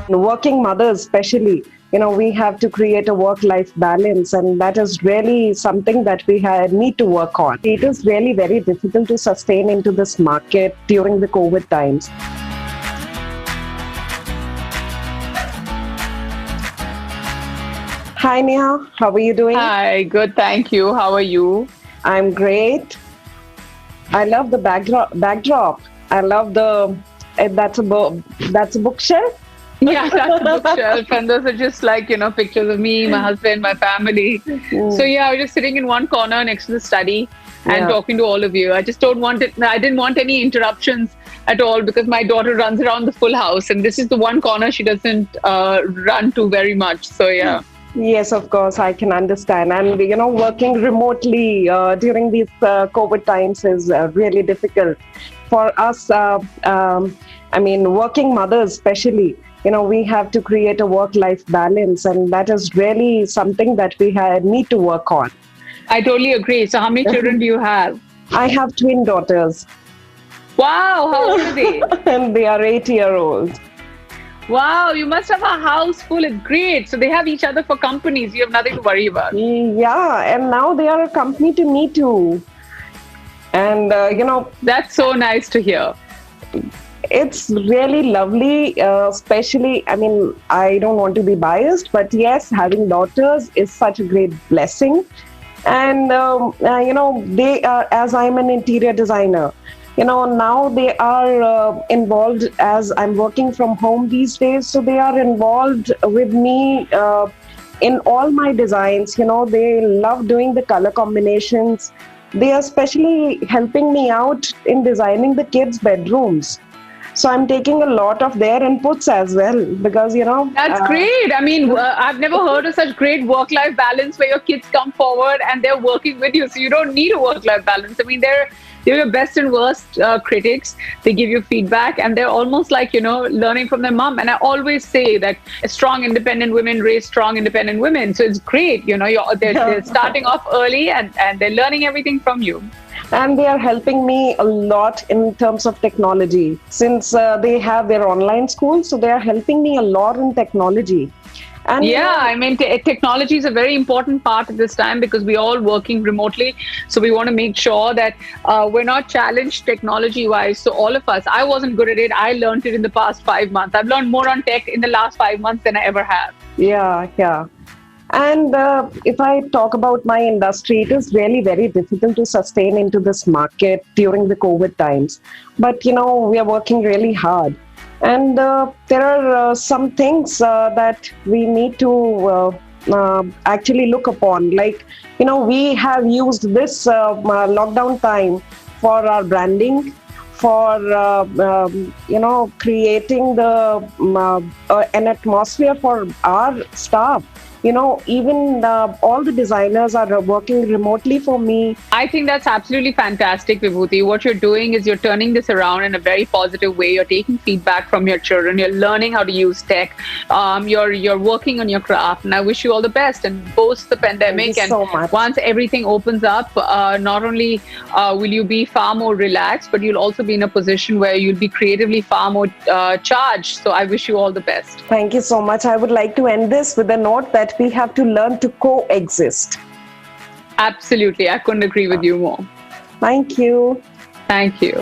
Working mothers especially, we have to create a work life balance, and that is really something that we need to work on. It is really very difficult to sustain into this market during the COVID times. Hi Neha, how are you doing? Hi, good, thank you. How are you? I'm great. I love the backdrop. I love the that's a bookshelf. Yeah, that's a bookshelf, and those are just like, pictures of me, my husband, my family. So Mm, yeah, I was just sitting in one corner next to the study and yeah. talking to all of you. I just don't want it. I didn't want any interruptions at all because my daughter runs around the full house, and this is the one corner she doesn't run to very much. So yeah. Yes, of course, I can understand. And, working remotely during these COVID times is really difficult for us. Working mothers, especially, we have to create a work life balance, and that is really something that we need to work on. I totally agree. So how many children do you have? I have twin daughters, Wow, how old are they? and they are 8-year-olds. Wow, you must have a house full. It's great. So they have each other for companies. You have nothing to worry about. Yeah, and now they are a company to me too. And, That's so nice to hear. it's really lovely, especially, I don't want to be biased, but yes, having daughters is such a great blessing. And, they are, as I'm an interior designer, now they are involved as I'm working from home these days. So they are involved with me in all my designs. They love doing the color combinations. They are especially helping me out in designing the kids' bedrooms. So I'm taking a lot of their inputs as well because, That's great. I mean, I've never heard of such great work-life balance where your kids come forward and they're working with you. So you don't need a work-life balance. I mean, they're your best and worst critics. They give you feedback, and they're almost like, learning from their mom. And I always say that strong, independent women raise strong, independent women. So it's great. They're starting off early and they're learning everything from you. and they are helping me a lot in terms of technology since they have their online school. So they are helping me a lot in technology. And Yeah, I mean, technology is a very important part at this time because we're all working remotely. So we want to make sure that we're not challenged technology wise. So all of us, I wasn't good at it. I learned it in the past 5 months. I've learned more on tech in the last 5 months than I ever have. yeah. And if I talk about my industry, it is really very difficult to sustain into this market during the COVID times. But, we are working really hard. And there are some things that we need to actually look upon. Like, we have used this lockdown time for our branding, for creating an atmosphere for our staff. Even all the designers are working remotely for me. I think that's absolutely fantastic, Vibhuti. What you're doing is you're turning this around in a very positive way. You're taking feedback from your children. You're learning how to use tech. You're working on your craft, and I wish you all the best. And post the pandemic, Thank you and so much. once everything opens up, not only will you be far more relaxed, but you'll also be in a position where you'll be creatively far more charged. So I wish you all the best. Thank you so much. I would like to end this with a note that we have to learn to coexist. Absolutely. I couldn't agree with you more. Thank you. Thank you.